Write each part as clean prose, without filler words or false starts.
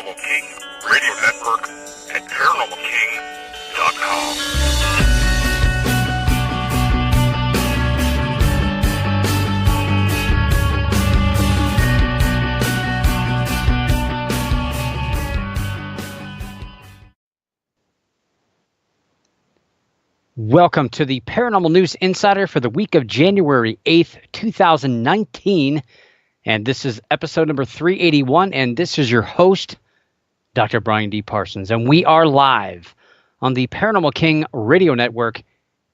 Paranormal King Radio Network at ParanormalKing.com. Welcome to the Paranormal News Insider for the week of January 8th, 2019. And this is episode number 381. And this is your host, Dr. Brian D. Parsons. And we are live on the Paranormal King Radio Network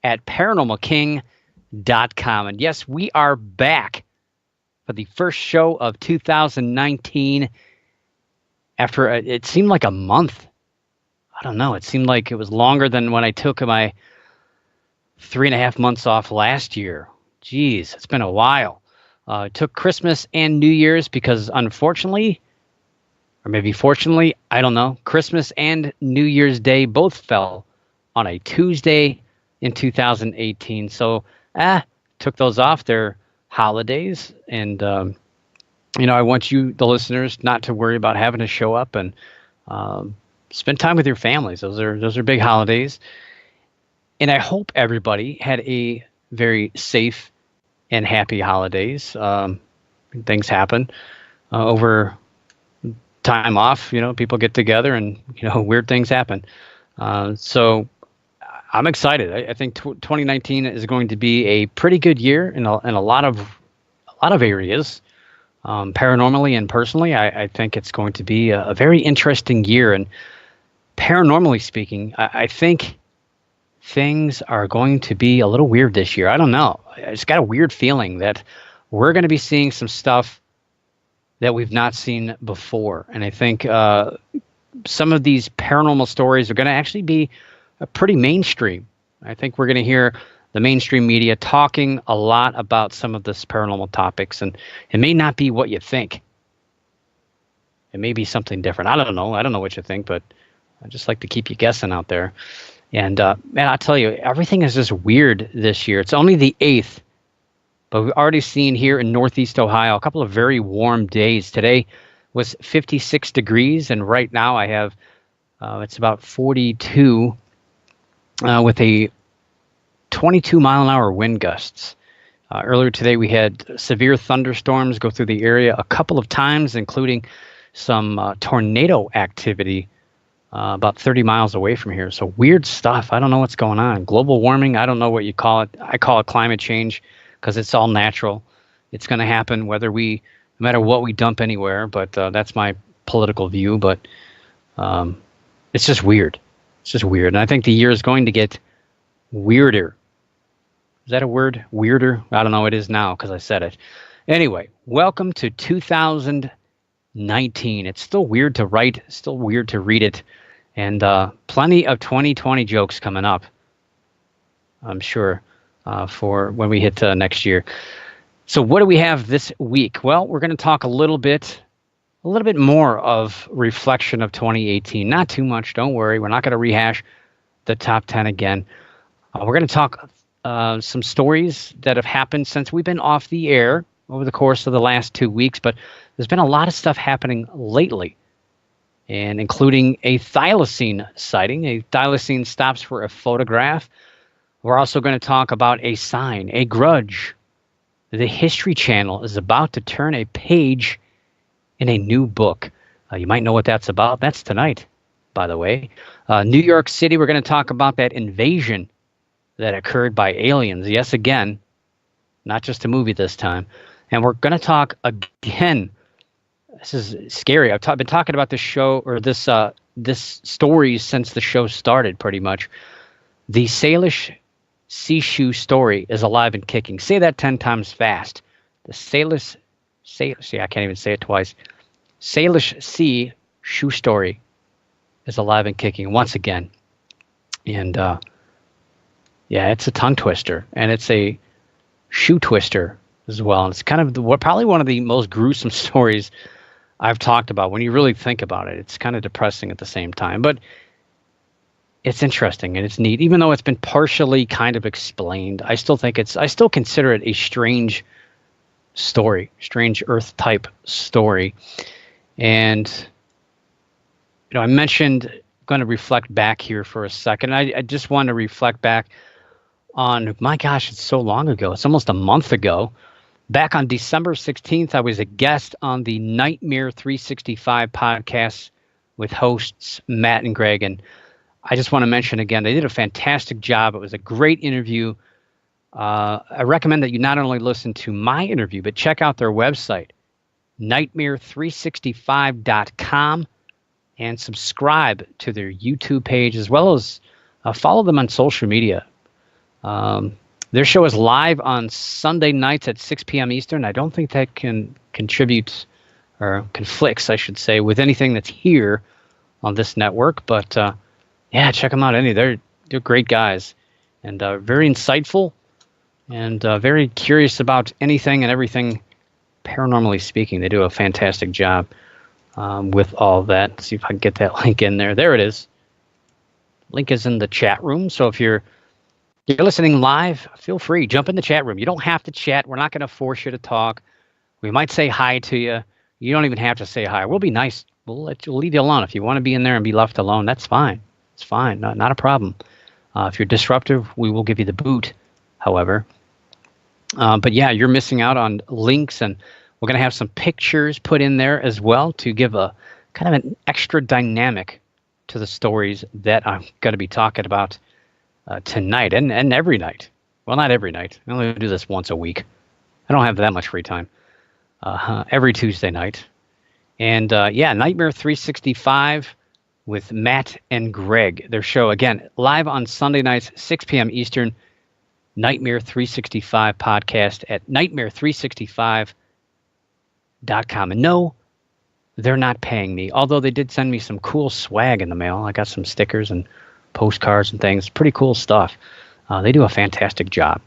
at ParanormalKing.com. And yes, we are back for the first show of 2019 after it seemed like a month. I don't know. It seemed like it was longer than when I took my 3.5 months off last year. Geez, it's been a while. Took Christmas and New Year's because unfortunately, or maybe fortunately, I don't know, Christmas and New Year's Day both fell on a Tuesday in 2018. So, took those off. They're holidays. And, I want you, the listeners, not to worry about having to show up and spend time with your families. Those are big holidays. And I hope everybody had a very safe and happy holidays. Things happen over time off. People get together and, weird things happen. So I'm excited. I think 2019 is going to be a pretty good year in a lot of areas. Paranormally and personally, I think it's going to be a very interesting year. And paranormally speaking, I think things are going to be a little weird this year. I don't know. I just got a weird feeling that we're going to be seeing some stuff that we've not seen before. And I think some of these paranormal stories are going to actually be pretty mainstream. I think we're going to hear the mainstream media talking a lot about some of this paranormal topics, and it may not be what you think. It may be something different. I don't know. I don't know what you think, but I just like to keep you guessing out there. And, man, I'll tell you, everything is just weird this year. It's only the 8th, but we've already seen here in Northeast Ohio a couple of very warm days. Today was 56 degrees, and right now I have, it's about 42 with a 22-mile-an-hour wind gusts. Earlier today we had severe thunderstorms go through the area a couple of times, including some tornado activity about 30 miles away from here. So weird stuff. I don't know what's going on. Global warming, I don't know what you call it. I call it climate change because it's all natural. It's going to happen no matter what we dump anywhere. But that's my political view. But it's just weird. It's just weird. And I think the year is going to get weirder. Is that a word? Weirder? I don't know. It is now because I said it. Anyway, welcome to 2019. It's still weird to write. Still weird to read it. And plenty of 2020 jokes coming up, I'm sure, for when we hit next year. So what do we have this week? Well, we're going to talk a little bit more of reflection of 2018. Not too much, don't worry. We're not going to rehash the top 10 again. We're going to talk some stories that have happened since we've been off the air over the course of the last 2 weeks, but there's been a lot of stuff happening lately, and including a Thylacine sighting. A Thylacine stops for a photograph. We're also going to talk about a sign, a grudge. The History Channel is about to turn a page in a new book. You might know what that's about. That's tonight, by the way. New York City, we're going to talk about that invasion that occurred by aliens. Yes, again, not just a movie this time. And we're going to talk again. This is scary. I've been talking about this show or this story since the show started, pretty much. The Salish Sea story is alive and kicking. Say that 10 times fast. The Salish Sea, I can't even say it twice. Salish Sea shoe story is alive and kicking once again. And it's a tongue twister, and it's a shoe twister as well. And it's kind of probably one of the most gruesome stories I've talked about. When you really think about it, it's kind of depressing at the same time, but it's interesting and it's neat. Even though it's been partially kind of explained, I still consider it a strange story, strange Earth type story. And I mentioned going to reflect back here for a second. I just want to reflect back on, my gosh, it's so long ago. It's almost a month ago. Back on December 16th, I was a guest on the Nightmare 365 podcast with hosts Matt and Greg. And I just want to mention again, they did a fantastic job. It was a great interview. I recommend that you not only listen to my interview, but check out their website, nightmare365.com, and subscribe to their YouTube page, as well as follow them on social media. Their show is live on Sunday nights at 6 p.m. Eastern. I don't think that can contribute or conflicts, I should say, with anything that's here on this network. But yeah, check them out. They're great guys and very insightful and very curious about anything and everything paranormally speaking. They do a fantastic job with all that. Let's see if I can get that link in there. There it is. Link is in the chat room. So if you're listening live, feel free. Jump in the chat room. You don't have to chat. We're not going to force you to talk. We might say hi to you. You don't even have to say hi. We'll be nice. We'll leave you alone. If you want to be in there and be left alone, that's fine. It's fine. Not a problem. If you're disruptive, we will give you the boot, however. But yeah, you're missing out on links, and we're going to have some pictures put in there as well to give a kind of an extra dynamic to the stories that I'm going to be talking about tonight and every night. Well, not every night. I only do this once a week. I don't have that much free time. Every Tuesday night. And yeah, Nightmare 365 with Matt and Greg. Their show, again, live on Sunday nights, 6 p.m. Eastern. Nightmare 365 podcast at nightmare365.com. And no, they're not paying me, although they did send me some cool swag in the mail. I got some stickers and postcards and things. Pretty cool stuff. They do a fantastic job.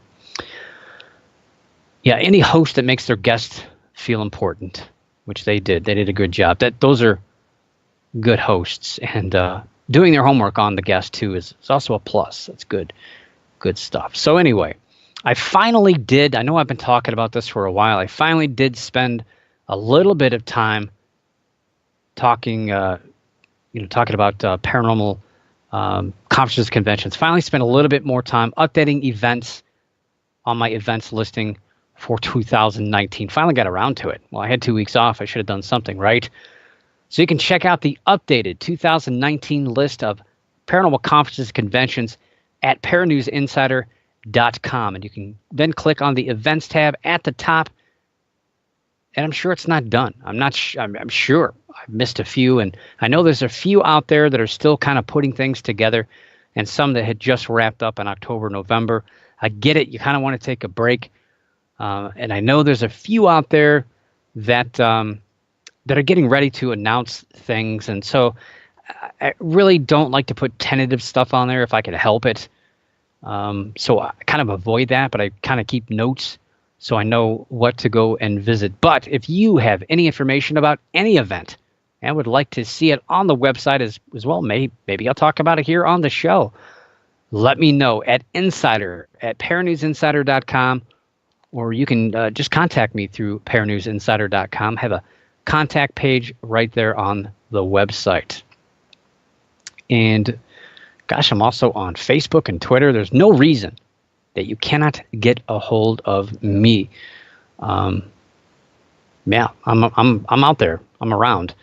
Yeah, any host that makes their guests feel important, which they did a good job. Those are good hosts, and doing their homework on the guest too is also a plus. That's good stuff. So anyway, I finally did. I know I've been talking about this for a while. I finally did spend a little bit of time talking about paranormal conferences, conventions. Finally spent a little bit more time updating events on my events listing for 2019. Finally got around to it. Well, I had 2 weeks off. I should have done something right. So you can check out the updated 2019 list of paranormal conferences, conventions at paranewsinsider.com. And you can then click on the events tab at the top. And I'm sure it's not done. I'm sure I've missed a few. And I know there's a few out there that are still kind of putting things together, and some that had just wrapped up in October, November. I get it. You kind of want to take a break. And I know there's a few out there that are getting ready to announce things. And so I really don't like to put tentative stuff on there if I can help it. So I kind of avoid that, but I kind of keep notes so I know what to go and visit. But if you have any information about any event and would like to see it on the website as well, maybe I'll talk about it here on the show, let me know at paranewsinsider.com, or you can just contact me through paranewsinsider.com. Have a contact page right there on the website. And gosh, I'm also on Facebook and Twitter. There's no reason that you cannot get a hold of me. Yeah, I'm out there. I'm around.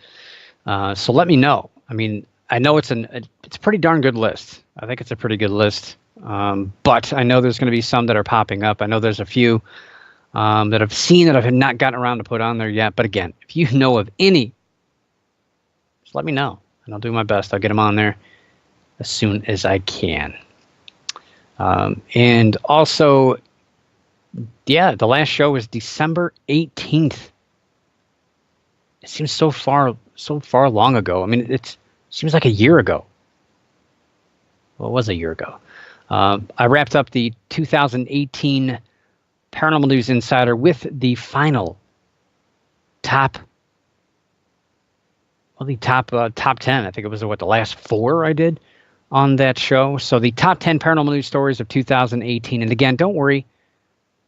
So let me know. I mean, I know it's a pretty darn good list. I think it's a pretty good list. But I know there's going to be some that are popping up. I know there's a few that I've seen that I've not gotten around to put on there yet. But again, if you know of any, just let me know, and I'll do my best. I'll get them on there as soon as I can. And also, yeah, the last show was December 18th. It seems so far long ago. I mean, it seems like a year ago. Well, it was a year ago. I wrapped up the 2018 Paranormal News Insider with the final top 10. I think it was the last 4 I did on that show. So the top 10 paranormal news stories of 2018. And again, don't worry, I'm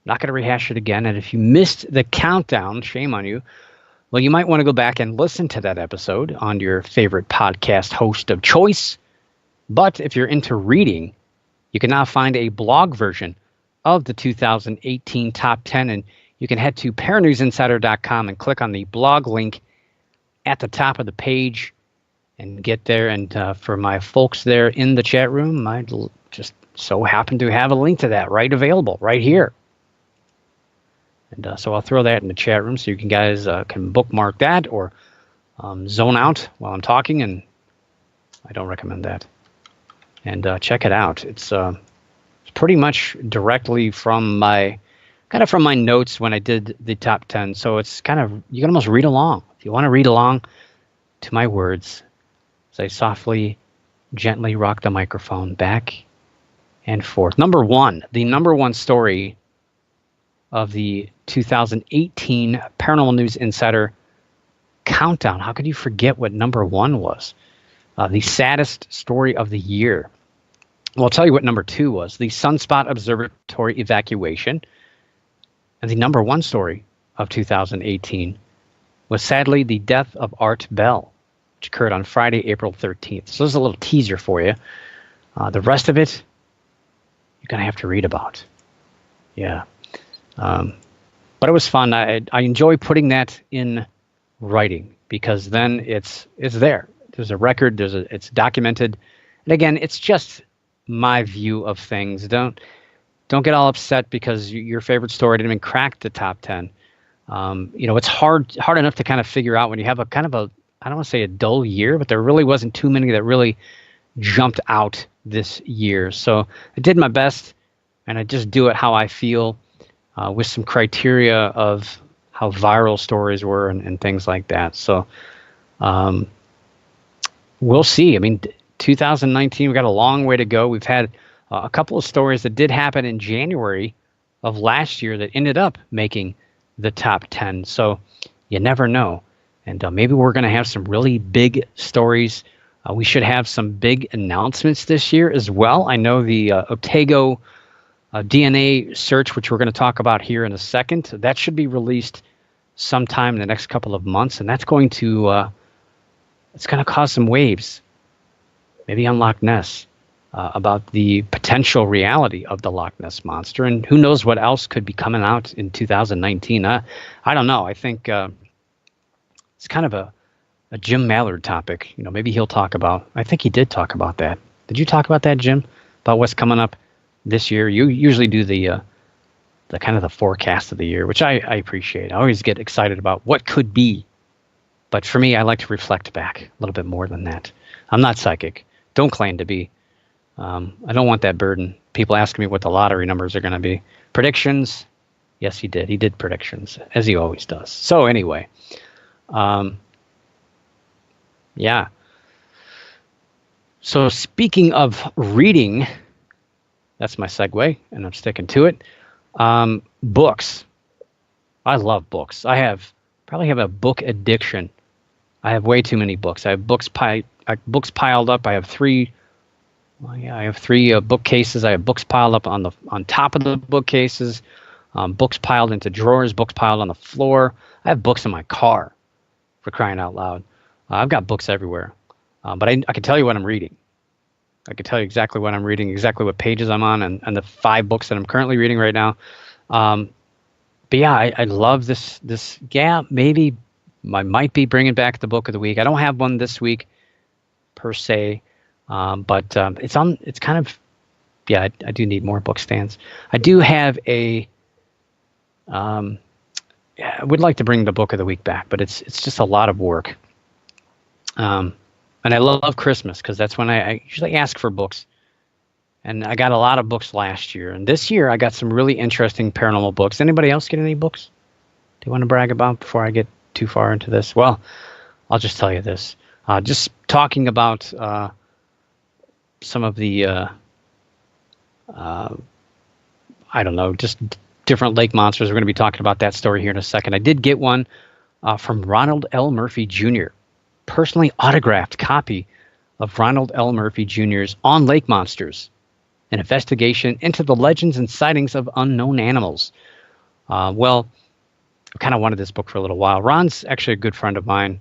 not going to rehash it again. And if you missed the countdown, shame on you. Well, you might want to go back and listen to that episode on your favorite podcast host of choice. But if you're into reading, you can now find a blog version of the 2018 Top 10, and you can head to paranewsinsider.com and click on the blog link at the top of the page and get there. And for my folks there in the chat room, I just so happen to have a link to that available right here. And so I'll throw that in the chat room so you guys can bookmark that or zone out while I'm talking, and I don't recommend that. And check it out. It's pretty much directly from my notes when I did the top 10. So it's kind of, you can almost read along. If you want to read along to my words, as I softly, gently rock the microphone back and forth. Number one, the number one story of the 2018 Paranormal News Insider Countdown. How could you forget what number one was? The saddest story of the year. Well, I'll tell you what number two was. The Sunspot Observatory evacuation. And the number one story of 2018 was sadly the death of Art Bell, which occurred on Friday, April 13th. So there's a little teaser for you. The rest of it, you're going to have to read about. Yeah. But it was fun. I enjoy putting that in writing because then it's there. There's a record. It's documented. And again, it's just my view of things. Don't get all upset because your favorite story didn't even crack the top 10. It's hard enough to kind of figure out when you have a kind of a, I don't want to say a dull year, but there really wasn't too many that really jumped out this year. So I did my best, and I just do it how I feel with some criteria of how viral stories were and things like that. So we'll see. I mean, 2019, we've got a long way to go. We've had a couple of stories that did happen in January of last year that ended up making the top 10. So you never know. And maybe we're going to have some really big stories. We should have some big announcements this year as well. I know the Otago DNA search, which we're going to talk about here in a second, that should be released sometime in the next couple of months. And that's going to it's going to cause some waves, maybe on Loch Ness, about the potential reality of the Loch Ness Monster. And who knows what else could be coming out in 2019. I don't know. I think it's kind of a Jim Mallard topic. Maybe he'll talk about, I think he did talk about that. Did you talk about that, Jim? About what's coming up this year? You usually do the kind of the forecast of the year, which I appreciate. I always get excited about what could be. But for me, I like to reflect back a little bit more than that. I'm not psychic. Don't claim to be. I don't want that burden. People asking me what the lottery numbers are going to be. Predictions? Yes, he did. He did predictions, as he always does. So anyway, yeah. So speaking of reading, that's my segue, and I'm sticking to it. Books. I love books. I probably have a book addiction. I have way too many books. I have books piled up. I have three bookcases. I have books piled up on top of the bookcases. Books piled into drawers. Books piled on the floor. I have books in my car, for crying out loud. I've got books everywhere. But I can tell you what I'm reading. I can tell you exactly what I'm reading, exactly what pages I'm on, and the 5 books that I'm currently reading right now. But yeah, I love this. Yeah, maybe I might be bringing back the book of the week. I don't have one this week per se, but it's kind of, yeah, I do need more book stands. I do have I would like to bring the book of the week back, but it's just a lot of work. And I love Christmas because that's when I usually ask for books. And I got a lot of books last year. And this year I got some really interesting paranormal books. Anybody else get any books do you want to brag about before I get too far into this? Well, I'll just tell you this. Just talking about some of the, I don't know, just different lake monsters. We're going to be talking about that story here in a second. I did get one from Ronald L. Murphy Jr., personally autographed copy of Ronald L. Murphy Jr.'s On Lake Monsters, an investigation into the legends and sightings of unknown animals. Well, kind of wanted this book for a little while. Ron's actually a good friend of mine,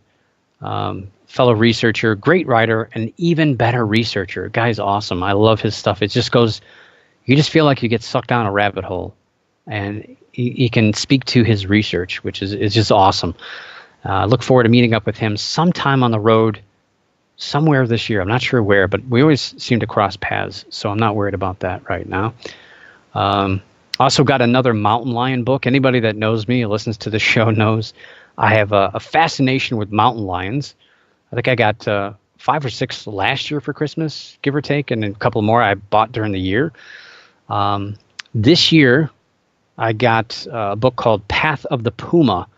fellow researcher, great writer, and even better researcher. Guy's awesome. I love his stuff. It just goes, you just feel like you get sucked down a rabbit hole, and he can speak to his research, which is just awesome. Look forward to meeting up with him sometime on the road, somewhere this year. I'm not sure where, but we always seem to cross paths, so I'm not worried about that right now. Also got another mountain lion book. Anybody that knows me, listens to the show, knows I have a fascination with mountain lions. I think I got 5 or 6 last year for Christmas, give or take, and a couple more I bought during the year. This year, I got a book called Path of the Puma,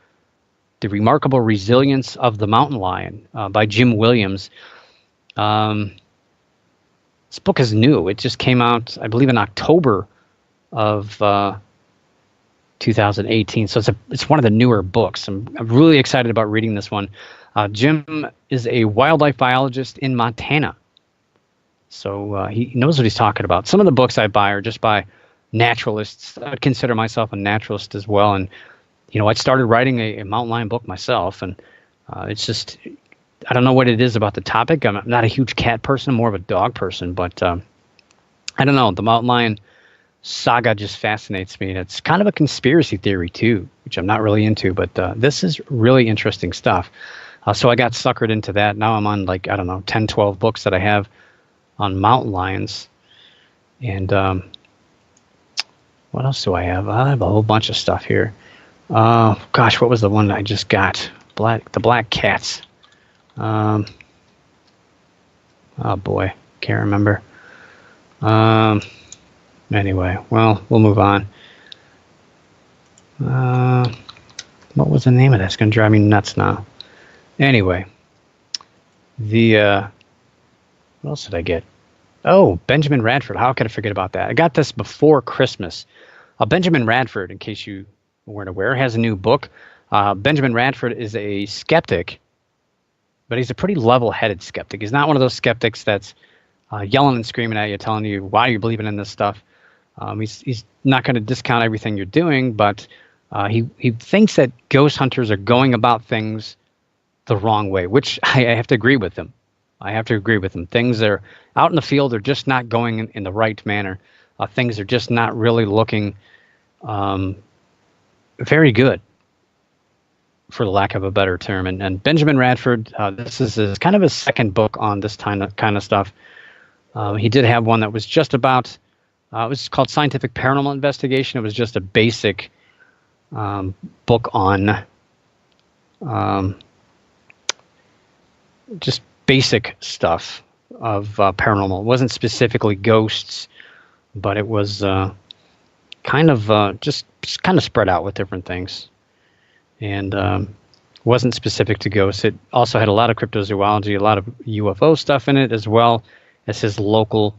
The Remarkable Resilience of the Mountain Lion by Jim Williams. This book is new. It just came out, I believe, in October of 2018. So it's one of the newer books. I'm really excited about reading this one. Jim is a wildlife biologist in Montana. So he knows what he's talking about. Some of the books I buy are just by naturalists. I would consider myself a naturalist as well. And, I started writing a mountain lion book myself. And it's just, I don't know what it is about the topic. I'm not a huge cat person. I'm more of a dog person. But I don't know. The mountain lion saga just fascinates me. And it's kind of a conspiracy theory, too, which I'm not really into. But this is really interesting stuff. So I got suckered into that. Now I'm on 10, 12 books that I have on mountain lions. And what else do I have? I have a whole bunch of stuff here. Gosh, what was the one that I just got? The black cats. Oh boy, can't remember. Anyway, well, we'll move on. What was the name of that? It's going to drive me nuts now. Anyway, what else did I get? Oh, Benjamin Radford. How could I forget about that? I got this before Christmas. Benjamin Radford, in case you weren't aware, has a new book. Benjamin Radford is a skeptic, but he's a pretty level-headed skeptic. He's not one of those skeptics that's yelling and screaming at you, telling you why you're believing in this stuff. He's not going to discount everything you're doing, but he thinks that ghost hunters are going about things the wrong way, which I have to agree with him. Things are out in the field are just not going in the right manner. Things are just not really looking very good, for the lack of a better term. And Benjamin Radford, this is kind of his second book on this kind of stuff. He did have one that was just about, it was called Scientific Paranormal Investigation. It was just a basic book on just basic stuff of paranormal. It wasn't specifically ghosts, but it was kind of just kind of spread out with different things. And wasn't specific to ghosts. It also had a lot of cryptozoology, a lot of UFO stuff in it, as well as his local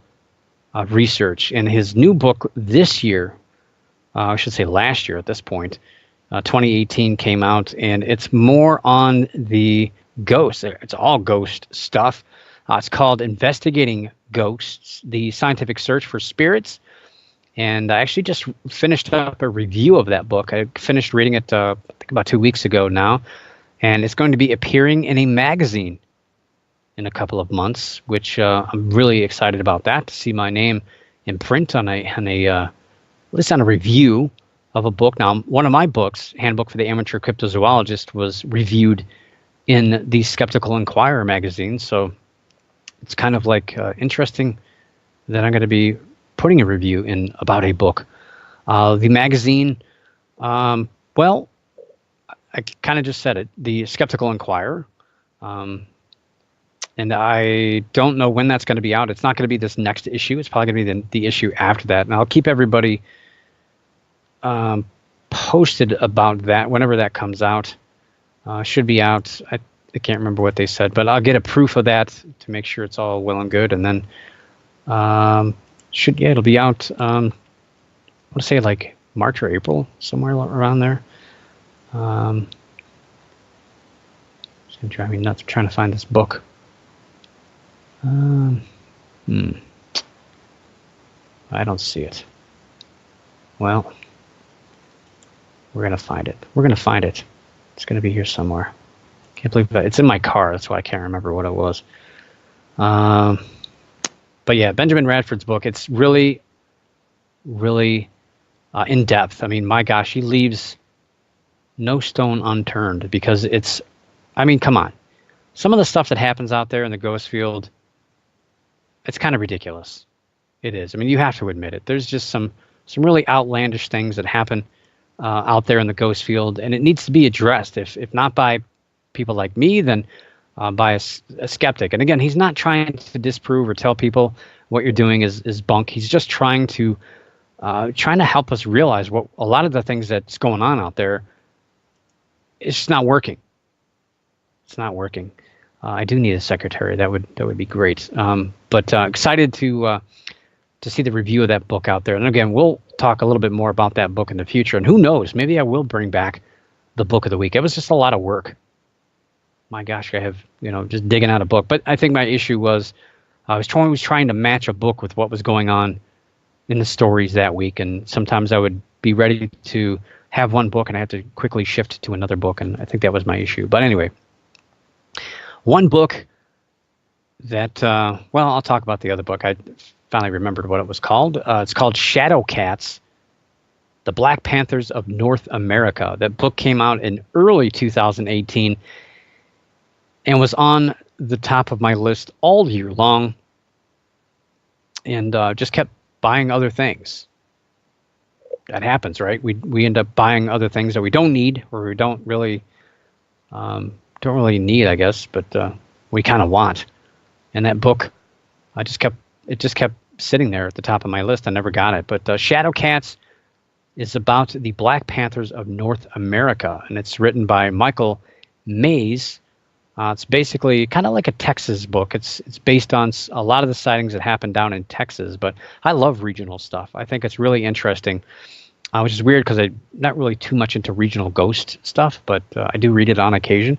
research. And his new book this year, I should say last year at this point, 2018 came out, and it's more on the ghosts. It's all ghost stuff. It's called Investigating Ghosts, the Scientific Search for Spirits. And I actually just finished up a review of that book. I finished reading it, I think about 2 weeks ago now. And it's going to be appearing in a magazine in a couple of months, which I'm really excited about that, to see my name in print on at least on a review of a book. Now, one of my books, Handbook for the Amateur Cryptozoologist, was reviewed in the Skeptical Inquirer magazine. So it's kind of like interesting that I'm going to be putting a review in about a book. The magazine, well, I kind of just said it, the Skeptical Inquirer. And I don't know when that's going to be out. It's not going to be this next issue. It's probably going to be the issue after that. And I'll keep everybody posted about that whenever that comes out. Should be out. I can't remember what they said, but I'll get a proof of that to make sure it's all well and good. And then it'll be out, I want to say like March or April, somewhere around there. It's going to drive me nuts trying to find this book. I don't see it. Well, We're going to find it. We're going to find it. It's going to be here somewhere. Can't believe that. It's in my car. That's why I can't remember what it was. But yeah, Benjamin Radford's book, it's really, really in depth. I mean, my gosh, he leaves no stone unturned because it's, I mean, come on. Some of the stuff that happens out there in the ghost field, it's kind of ridiculous. It is. I mean, you have to admit it. There's just some really outlandish things that happen out there in the ghost field, and it needs to be addressed. If not by people like me, then by a skeptic. And again, he's not trying to disprove or tell people what you're doing is bunk. He's just trying to help us realize what a lot of the things that's going on out there. It's just not working. It's not working. I do need a secretary. That would be great. But excited to see the review of that book out there. And again, we'll talk a little bit more about that book in the future. And who knows, maybe I will bring back the book of the week. It was just a lot of work. My gosh, I have, just digging out a book. But I think my issue was I was trying to match a book with what was going on in the stories that week. And sometimes I would be ready to have one book and I had to quickly shift to another book. And I think that was my issue. But anyway, one book that, I'll talk about the other book. I finally remembered what it was called. It's called Shadow Cats, The Black Panthers of North America. That book came out in early 2018 and was on the top of my list all year long, and just kept buying other things. That happens, right? We end up buying other things that we don't need, or we don't really need, I guess, but we kind of want. And that book, it just kept sitting there at the top of my list. I never got it. But Shadow Cats is about the Black Panthers of North America, and it's written by Michael Mays. It's basically kind of like a Texas book. It's based on a lot of the sightings that happen down in Texas, but I love regional stuff. I think it's really interesting, which is weird because I'm not really too much into regional ghost stuff, but I do read it on occasion.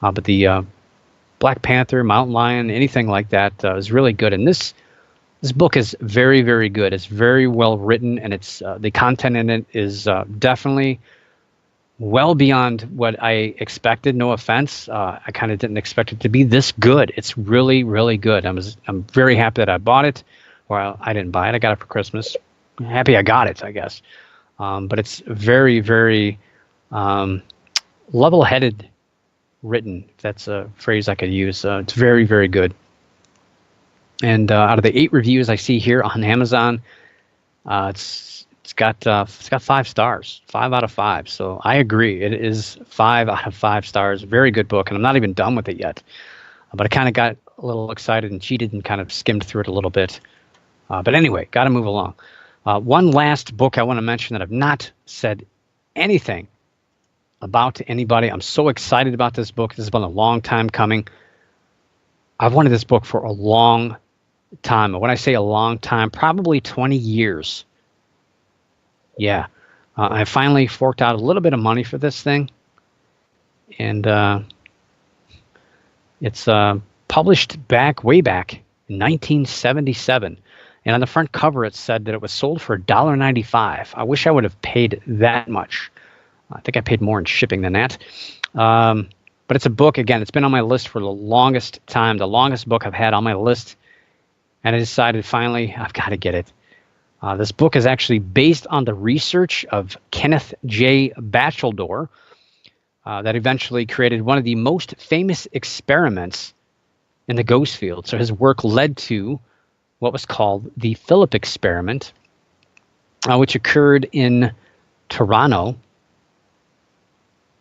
But the Black Panther, Mountain Lion, anything like that is really good. And this book is very, very good. It's very well written, and it's the content in it is definitely well beyond what I expected. No offense. I kind of didn't expect it to be this good. It's really, really good. I'm very happy that I bought it. Well, I didn't buy it. I got it for Christmas. I'm happy I got it, I guess. But it's very, very level-headed written, if that's a phrase I could use. It's very, very good. And out of the 8 reviews I see here on Amazon, it's got 5 stars, 5 out of 5. So I agree, it is 5 out of 5 stars. Very good book, and I'm not even done with it yet. But I kind of got a little excited and cheated and kind of skimmed through it a little bit. But anyway, got to move along. One last book I want to mention that I've not said anything about to anybody. I'm so excited about this book. This has been a long time coming. I've wanted this book for a long time. And when I say a long time, probably 20 years. Yeah. I finally forked out a little bit of money for this thing. And it's published way back in 1977. And on the front cover, it said that it was sold for $1.95. I wish I would have paid that much. I think I paid more in shipping than that. But it's a book, again, it's been on my list for the longest time, the longest book I've had on my list. And I decided finally, I've got to get it. This book is actually based on the research of Kenneth J. Batcheldor that eventually created one of the most famous experiments in the ghost field. So his work led to what was called the Philip experiment, which occurred in Toronto.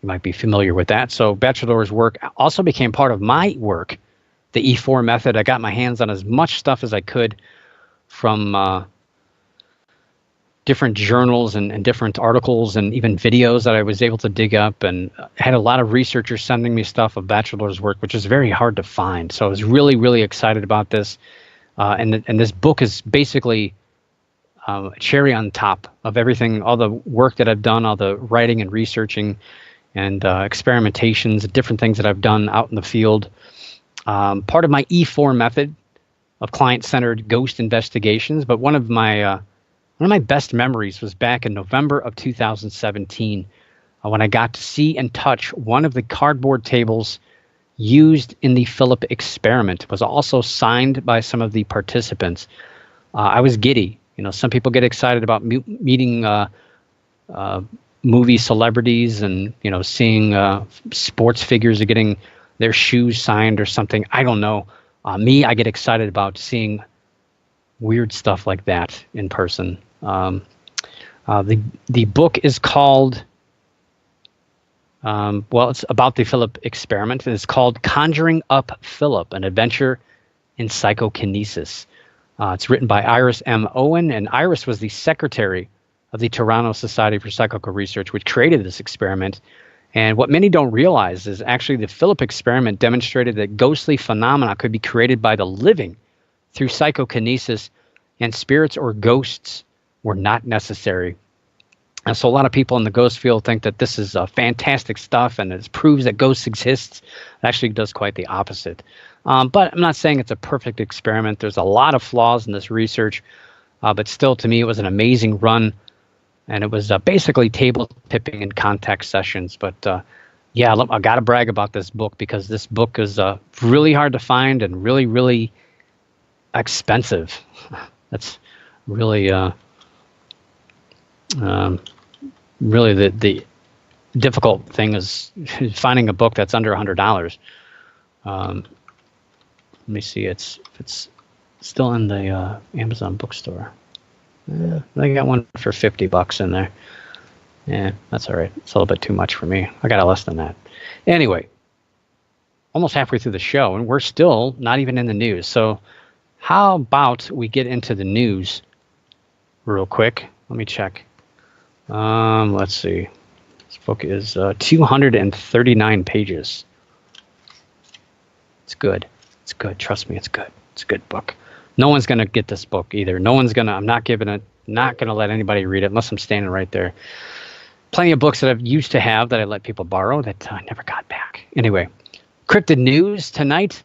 You might be familiar with that. So Batcheldor's work also became part of my work, the E4 method. I got my hands on as much stuff as I could from different journals and different articles and even videos that I was able to dig up, and had a lot of researchers sending me stuff of Batcheldor's work, which is very hard to find. So I was really, really excited about this. And this book is basically cherry on top of everything, all the work that I've done, all the writing and researching and experimentations, different things that I've done out in the field. Part of my E4 method of client-centered ghost investigations, but one of my best memories was back in November of 2017 when I got to see and touch one of the cardboard tables used in the Philip experiment. It was also signed by some of the participants. I was giddy. Some people get excited about meeting movie celebrities and seeing sports figures or getting their shoes signed or something. I don't know. I get excited about seeing weird stuff like that in person. The book is called, it's about the Philip experiment. It's called Conjuring Up Philip, An Adventure in Psychokinesis. It's written by Iris M. Owen, and Iris was the secretary of the Toronto Society for Psychical Research, which created this experiment. And what many don't realize is actually the Philip experiment demonstrated that ghostly phenomena could be created by the living through psychokinesis, and spirits or ghosts were not necessary. And so a lot of people in the ghost field think that this is fantastic stuff and it proves that ghosts exist. It actually does quite the opposite. But I'm not saying it's a perfect experiment. There's a lot of flaws in this research, but still, to me, it was an amazing run. And it was basically table tipping and contact sessions. But yeah, I got to brag about this book because this book is really hard to find and really, really expensive. That's really, really the difficult thing is finding a book that's under $100. Let me see, it's still in the Amazon bookstore. I got one for $50 in there. Yeah, that's all right. It's a little bit too much for me. I got it less than that. Anyway, almost halfway through the show, and we're still not even in the news. So how about we get into the news real quick? Let me check. Let's see. This book is 239 pages. It's good. It's good. Trust me, it's good. It's a good book. No one's going to get this book either. I'm not going to let anybody read it unless I'm standing right there. Plenty of books that I've used to have that I let people borrow that I never got back. Anyway, cryptid news tonight.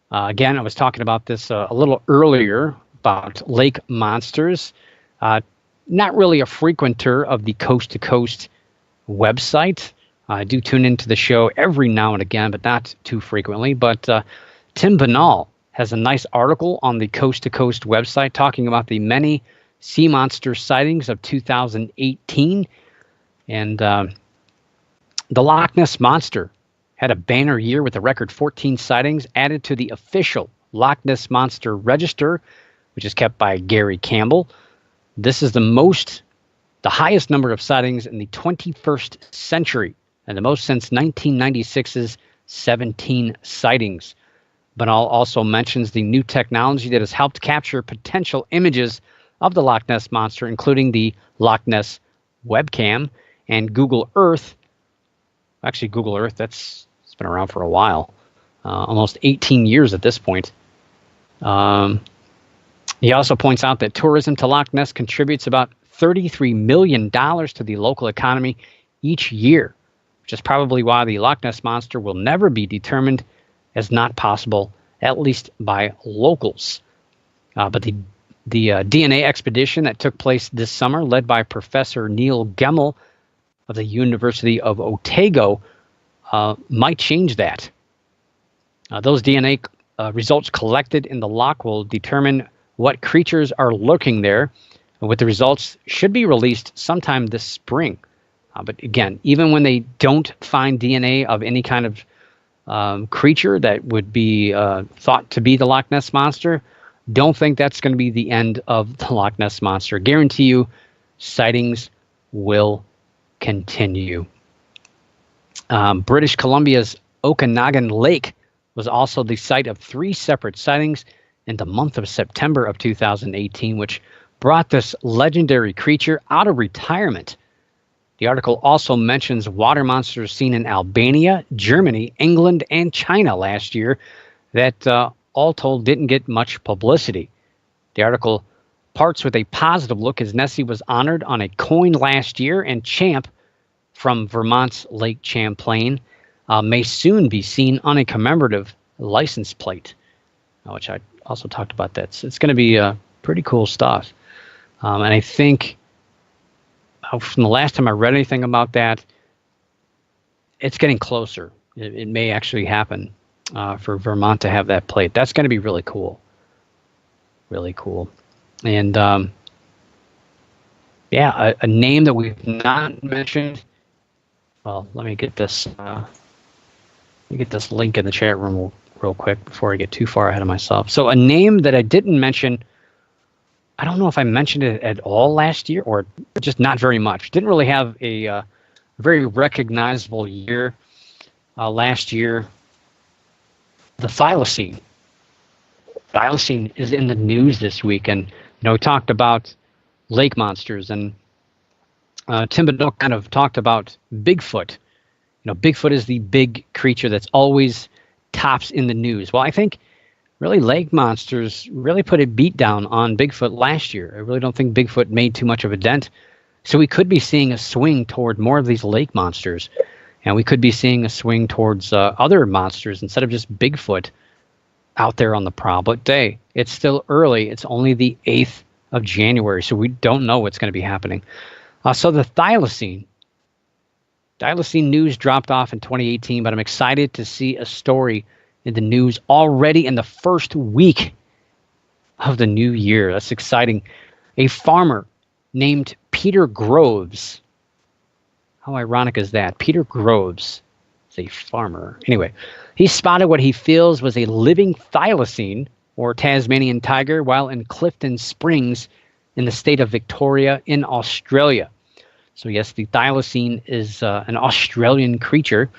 Again, I was talking about this a little earlier about lake monsters. Not really a frequenter of the Coast to Coast website. I do tune into the show every now and again, but not too frequently. But Tim Banal has a nice article on the Coast to Coast website talking about the many sea monster sightings of 2018. And the Loch Ness Monster had a banner year with a record 14 sightings added to the official Loch Ness Monster Register, which is kept by Gary Campbell. This is the highest number of sightings in the 21st century, and the most since 1996's 17 sightings. Banal also mentions the new technology that has helped capture potential images of the Loch Ness Monster, including the Loch Ness webcam and Google Earth. Actually, Google Earth, it's been around for a while, almost 18 years at this point. He also points out that tourism to Loch Ness contributes about $33 million to the local economy each year, which is probably why the Loch Ness Monster will never be determined as not possible, at least by locals. But the DNA expedition that took place this summer, led by Professor Neil Gemmell of the University of Otago, might change that. Those DNA results collected in the loch will determine what creatures are lurking there, with the results should be released sometime this spring. But again, even when they don't find DNA of any kind of creature that would be thought to be the Loch Ness Monster, don't think that's going to be the end of the Loch Ness Monster. Guarantee you, sightings will continue. British Columbia's Okanagan Lake was also the site of 3 separate sightings in the month of September of 2018, which brought this legendary creature out of retirement. The article also mentions water monsters seen in Albania, Germany, England, and China last year that all told didn't get much publicity. The article parts with a positive look as Nessie was honored on a coin last year, and Champ from Vermont's Lake Champlain may soon be seen on a commemorative license plate, which I also talked about that. So it's going to be pretty cool stuff. And I think from the last time I read anything about that, it's getting closer. It may actually happen for Vermont to have that plate. That's going to be really cool. Really cool. And yeah, a name that we've not mentioned. Well, let me get this. Let me get this link in the chat room real quick before I get too far ahead of myself. So a name that I didn't mention. I don't know if I mentioned it at all last year or just not very much. Didn't really have a very recognizable year last year. The Thylacine. Thylacine is in the news this week, and we talked about lake monsters, and Tim Bedell kind of talked about Bigfoot. Bigfoot is the big creature that's always tops in the news. Well, I think really lake monsters really put a beat down on Bigfoot last year. I really don't think Bigfoot made too much of a dent. So we could be seeing a swing toward more of these lake monsters, and we could be seeing a swing towards other monsters instead of just Bigfoot out there on the prowl. But hey, it's still early. It's only the 8th of January, so we don't know what's going to be happening. So the Thylacine news dropped off in 2018, but I'm excited to see a story in the news already in the first week of the new year. That's exciting. A farmer named Peter Groves. How ironic is that? Peter Groves is a farmer. Anyway, he spotted what he feels was a living thylacine, or Tasmanian tiger, while in Clifton Springs in the state of Victoria in Australia. So yes, the thylacine is an Australian creature.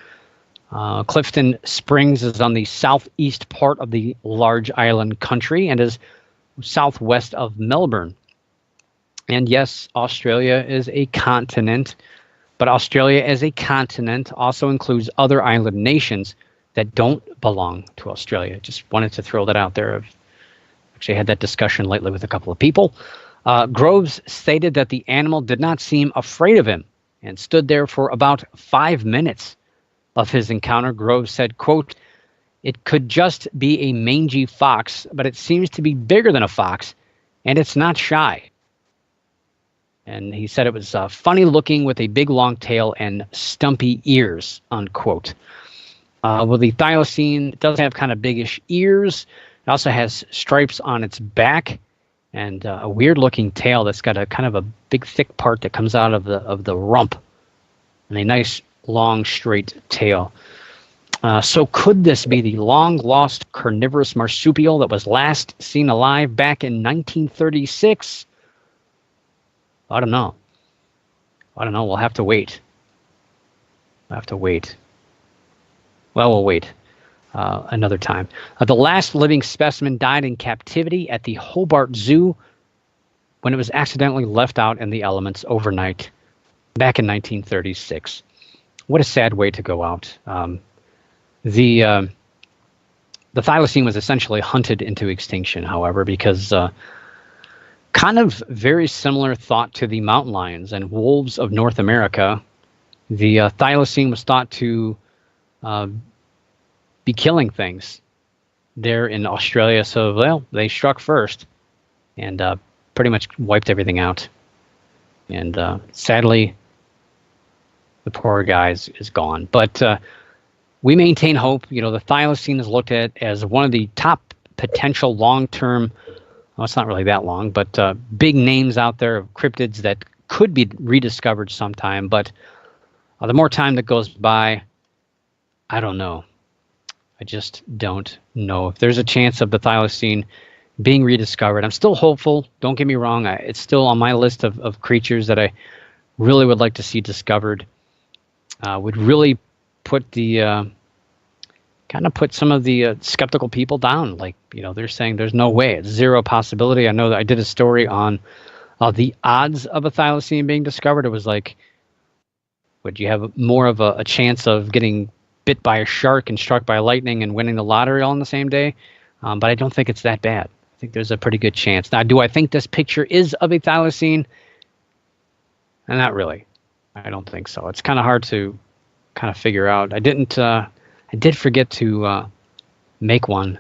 Clifton Springs is on the southeast part of the large island country and is southwest of Melbourne. And yes, Australia is a continent, but Australia as a continent also includes other island nations that don't belong to Australia. Just wanted to throw that out there. I've actually had that discussion lately with a couple of people. Groves stated that the animal did not seem afraid of him and stood there for about 5 minutes of his encounter. Groves said, quote, "It could just be a mangy fox, but it seems to be bigger than a fox, and it's not shy." And he said it was funny looking with a big long tail and stumpy ears, unquote. Well, the thylacine does have kind of biggish ears. It also has stripes on its back and a weird looking tail that's got a kind of a big thick part that comes out of the rump and a nice long straight tail. So could this be the long lost carnivorous marsupial that was last seen alive back in 1936? I don't know. We'll have to wait. Well, we'll wait another time. The last living specimen died in captivity at the Hobart Zoo when it was accidentally left out in the elements overnight back in 1936. What a sad way to go out. The thylacine was essentially hunted into extinction, however, because kind of very similar thought to the mountain lions and wolves of North America. The thylacine was thought to be killing things there in Australia. So, well, they struck first and pretty much wiped everything out. And sadly, the poor guy is gone. But we maintain hope. The thylacine is looked at as one of the top potential long-term, well, it's not really that long, but big names out there of cryptids that could be rediscovered sometime. But the more time that goes by, I don't know. I just don't know if there's a chance of the thylacine being rediscovered. I'm still hopeful. Don't get me wrong. It's still on my list of creatures that I really would like to see discovered. Would really put the kind of put some of the skeptical people down. Like, they're saying there's no way. It's zero possibility. I know that I did a story on the odds of a thylacine being discovered. It was like, would you have more of a chance of getting bit by a shark and struck by lightning and winning the lottery all in the same day? But I don't think it's that bad. I think there's a pretty good chance. Now, do I think this picture is of a thylacine? Not really. I don't think so. It's kind of hard to kind of figure out. I did forget to make one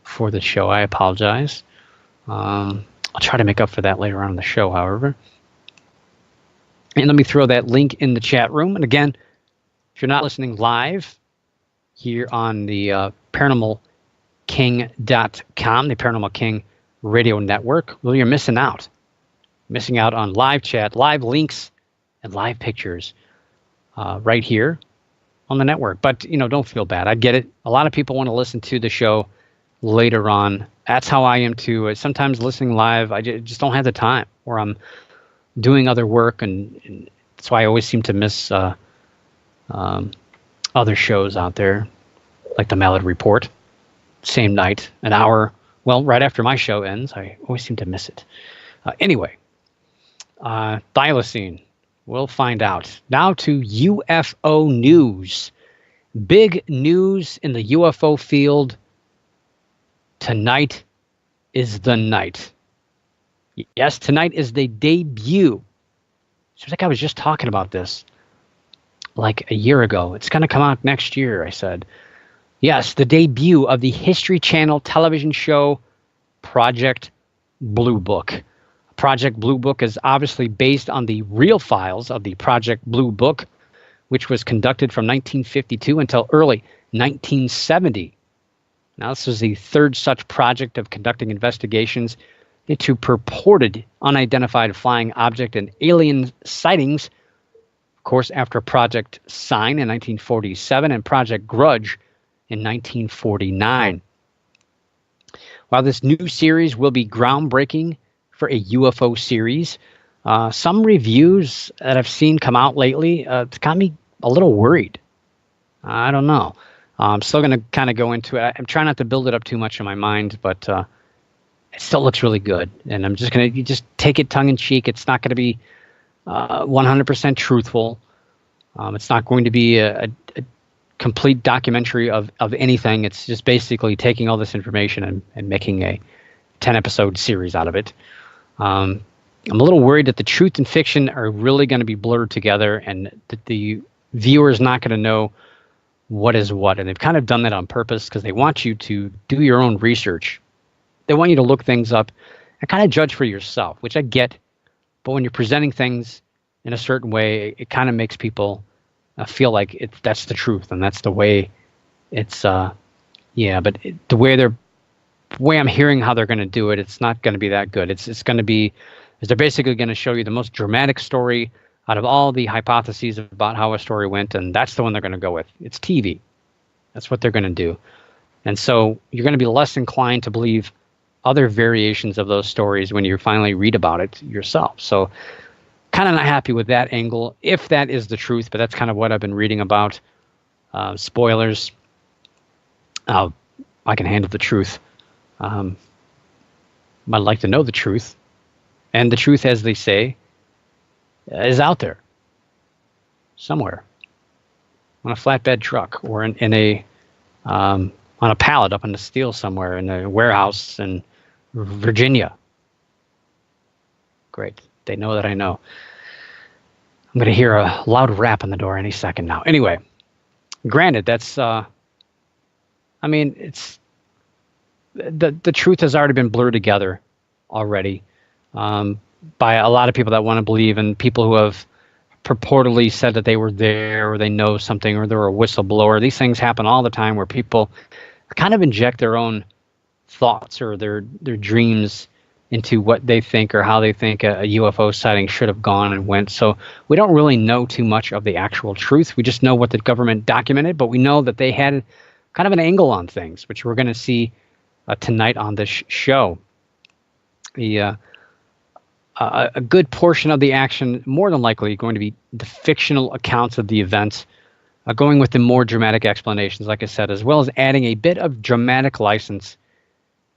for the show. I apologize. I'll try to make up for that later on in the show, however. And let me throw that link in the chat room. And again, If you're not listening live here on the ParanormalKing.com, the Paranormal King Radio Network, well, you're missing out. Missing out on live chat, live links, and live pictures right here on the network. But, don't feel bad. I get it. A lot of people want to listen to the show later on. That's how I am too. Sometimes listening live, I just don't have the time, or I'm doing other work, and that's why I always seem to miss other shows out there, like the Mallard Report, same night, an hour, well, right after my show ends. I always seem to miss it. Anyway, Thylacine, we'll find out. Now to UFO news. Big news in the UFO field. Tonight is the night. Yes, tonight is the debut. Seems like I was just talking about this like a year ago. It's going to come out next year, I said. Yes, the debut of the History Channel television show Project Blue Book. Project Blue Book is obviously based on the real files of the Project Blue Book, which was conducted from 1952 until early 1970. Now, this was the third such project of conducting investigations into purported unidentified flying object and alien sightings, of course, after Project Sign in 1947 and Project Grudge in 1949. While this new series will be groundbreaking for a UFO series, some reviews that I've seen come out lately, it's got me a little worried. I don't know. I'm still going to kind of go into it. I'm trying not to build it up too much in my mind, but it still looks really good. And I'm just going to just take it tongue-in-cheek. It's not going to be 100% truthful. It's not going to be a complete documentary of anything. It's just basically taking all this information and making a 10-episode series out of it. I'm a little worried that the truth and fiction are really going to be blurred together, and that the viewer is not going to know what is what. And they've kind of done that on purpose because they want you to do your own research. They want you to look things up and kind of judge for yourself, which I get. But when you're presenting things in a certain way, it kind of makes people feel like that's the truth and that's the way it's. But the way I'm hearing how they're going to do it, it's not going to be that good. It's going to be, they're basically going to show you the most dramatic story out of all the hypotheses about how a story went, and that's the one they're going to go with. It's TV. That's what they're going to do. And so you're going to be less inclined to believe other variations of those stories when you finally read about it yourself. So kind of not happy with that angle, if that is the truth, but that's kind of what I've been reading about. Spoilers. I can handle the truth. I'd like to know the truth. And the truth, as they say, is out there somewhere on a flatbed truck, or in a on a pallet up in the steel somewhere in a warehouse in Virginia. Great. They know that I know. I'm going to hear a loud rap on the door any second now. Anyway, granted, that's it's the truth has already been blurred together already. By a lot of people that want to believe, and people who have purportedly said that they were there, or they know something, or they're a whistleblower. These things happen all the time where people kind of inject their own thoughts or their dreams into what they think or how they think a UFO sighting should have gone and went. So we don't really know too much of the actual truth. We just know what the government documented, but we know that they had kind of an angle on things, which we're going to see tonight on this show. A good portion of the action, more than likely, going to be the fictional accounts of the events, going with the more dramatic explanations, like I said, as well as adding a bit of dramatic license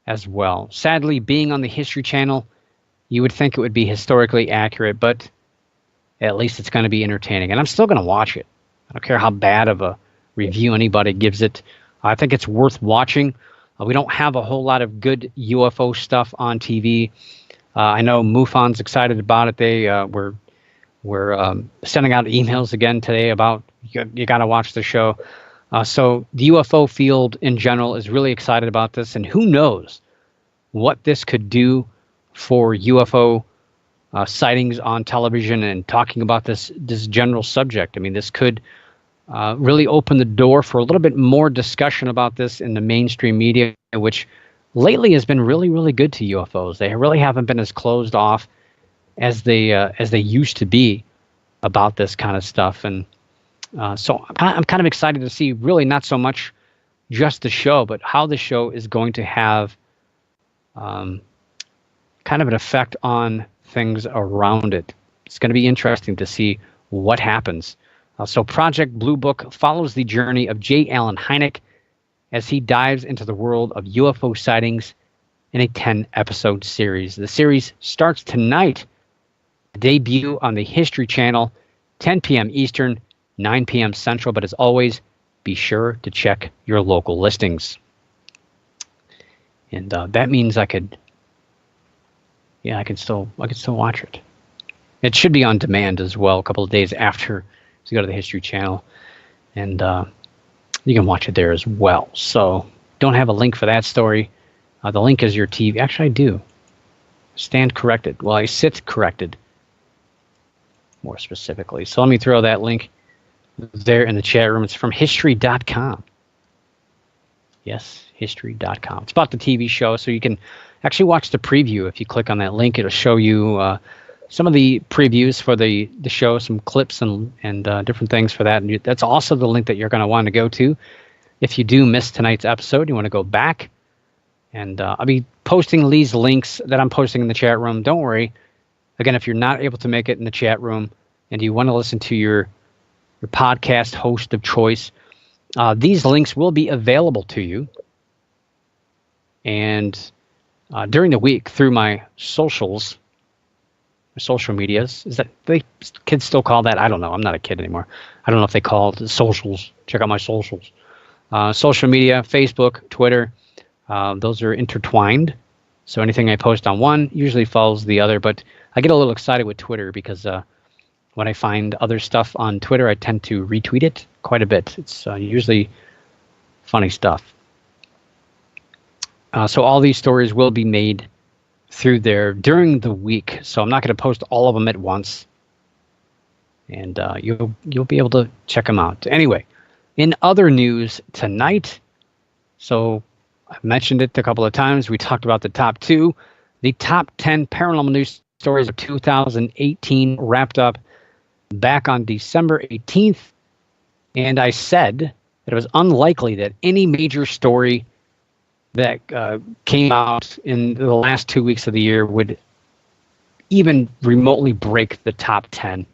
as well. Sadly, being on the History Channel, you would think it would be historically accurate, but at least it's going to be entertaining. And I'm still going to watch it. I don't care how bad of a review anybody gives it. I think it's worth watching. We don't have a whole lot of good UFO stuff on TV. I know MUFON's excited about it. They were sending out emails again today about you got to watch the show. So the UFO field in general is really excited about this, and who knows what this could do for UFO sightings on television and talking about this general subject. I mean, this could really opened the door for a little bit more discussion about this in the mainstream media, which lately has been really, really good to UFOs. They really haven't been as closed off as they used to be about this kind of stuff. And so I'm kind of excited to see, really not so much just the show, but how the show is going to have kind of an effect on things around it. It's going to be interesting to see what happens. So Project Blue Book follows the journey of J. Allen Hynek as he dives into the world of UFO sightings in a 10-episode series. The series starts tonight, debut on the History Channel, 10 p.m. Eastern, 9 p.m. Central, but as always, be sure to check your local listings. And that means I can still watch it. It should be on demand as well, a couple of days after. So go to the History Channel, and you can watch it there as well. So don't have a link for that story. The link is your TV. Actually, I do. Stand corrected. Well, I sit corrected, more specifically. So let me throw that link there in the chat room. It's from history.com. Yes, history.com. It's about the TV show, so you can actually watch the preview. If you click on that link, it'll show you some of the previews for the show, some clips and different things for that. And that's also the link that you're going to want to go to. If you do miss tonight's episode, you want to go back. And I'll be posting these links that I'm posting in the chat room. Don't worry. Again, if you're not able to make it in the chat room and you want to listen to your podcast host of choice, these links will be available to you. And during the week through my socials, social medias, is that kids still call that? I don't know. I'm not a kid anymore. I don't know if they call it socials. Check out my socials. Social media, Facebook, Twitter, those are intertwined. So anything I post on one usually follows the other. But I get a little excited with Twitter because when I find other stuff on Twitter, I tend to retweet it quite a bit. It's usually funny stuff. So all these stories will be made through there during the week. So I'm not going to post all of them at once. And you'll be able to check them out. Anyway, in other news tonight, so I've mentioned it a couple of times. We talked about the top 2. The top 10 paranormal news stories of 2018 wrapped up back on December 18th. And I said that it was unlikely that any major story that came out in the last 2 weeks of the year would even remotely break the top 10,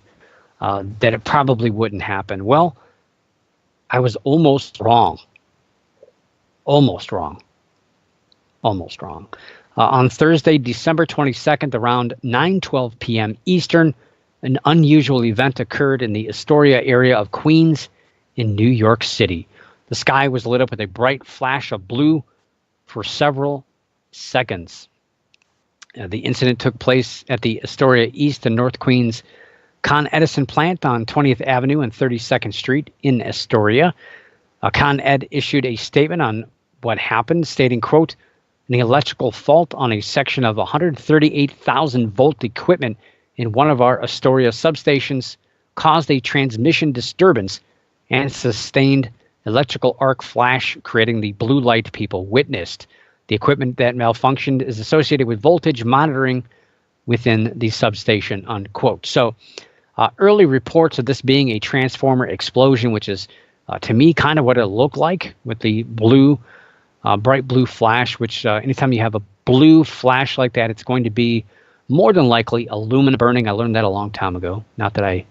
that it probably wouldn't happen. Well, I was almost wrong. Almost wrong. On Thursday, December 22nd, around 9:12 p.m. Eastern, an unusual event occurred in the Astoria area of Queens in New York City. The sky was lit up with a bright flash of blue for several seconds. The incident took place at the Astoria East and North Queens Con Edison plant on 20th Avenue and 32nd Street in Astoria. Con Ed issued a statement on what happened, stating, quote, "An electrical fault on a section of 138,000 volt equipment in one of our Astoria substations caused a transmission disturbance and sustained electrical arc flash, creating the blue light people witnessed. The equipment that malfunctioned is associated with voltage monitoring within the substation," unquote. So early reports of this being a transformer explosion, which is to me kind of what it looked like with the blue, bright blue flash, which anytime you have a blue flash like that, it's going to be more than likely aluminum burning. I learned that a long time ago. Not that I'm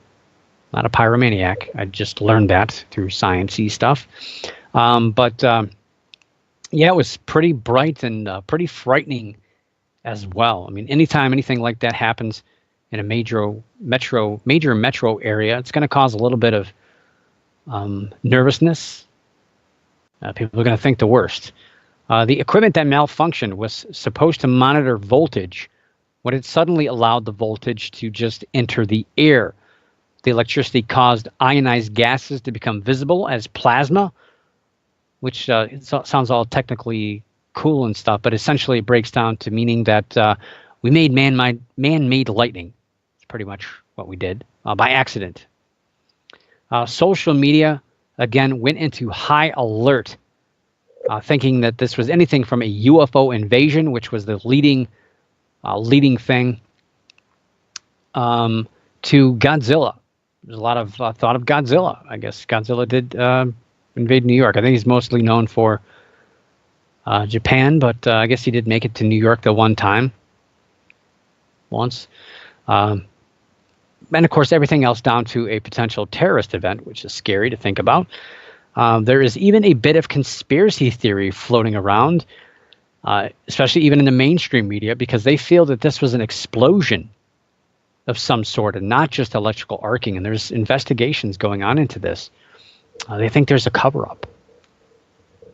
not a pyromaniac. I just learned that through science-y stuff. Yeah, it was pretty bright and pretty frightening as well. I mean, anytime anything like that happens in a major metro area, it's going to cause a little bit of nervousness. People are going to think the worst. The equipment that malfunctioned was supposed to monitor voltage when it suddenly allowed the voltage to just enter the air. The electricity caused ionized gases to become visible as plasma, which sounds all technically cool and stuff, but essentially it breaks down to meaning that we made man-made lightning. It's pretty much what we did by accident. Social media again went into high alert, thinking that this was anything from a UFO invasion, which was the leading thing, to Godzilla. There's a lot of thought of Godzilla. I guess Godzilla did invade New York. I think he's mostly known for Japan, but I guess he did make it to New York the one time. Once. And of course, everything else down to a potential terrorist event, which is scary to think about. There is even a bit of conspiracy theory floating around, especially even in the mainstream media, because they feel that this was an explosion of some sort and not just electrical arcing. And there's investigations going on into this. They think there's a cover-up.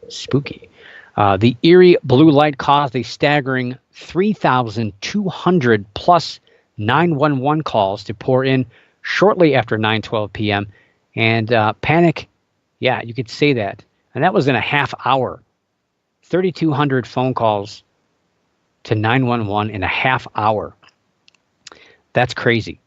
Spooky. The eerie blue light caused a staggering 3,200 plus 911 calls to pour in shortly after 9:12 p.m. And panic, yeah, you could say that. And that was in a half hour. 3,200 phone calls to 911 in a half hour. That's crazy.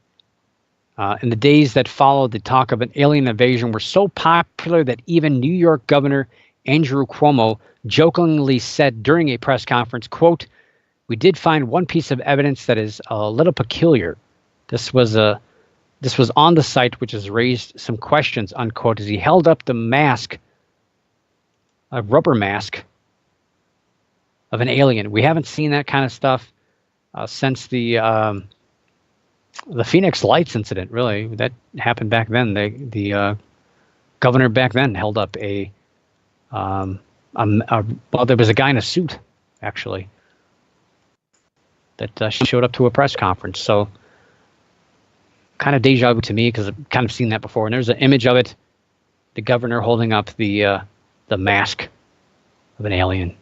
In the days that followed, the talk of an alien invasion were so popular that even New York Governor Andrew Cuomo jokingly said during a press conference, quote, "We did find one piece of evidence that is a little peculiar. This was on the site, which has raised some questions," unquote, as he held up the mask, a rubber mask of an alien. We haven't seen that kind of stuff since the Phoenix Lights incident. Really, that happened back then. The governor back then held up well, there was a guy in a suit, actually, that showed up to a press conference. So kind of deja vu to me, because I've kind of seen that before. And there's an image of it, the governor holding up the mask of an alien.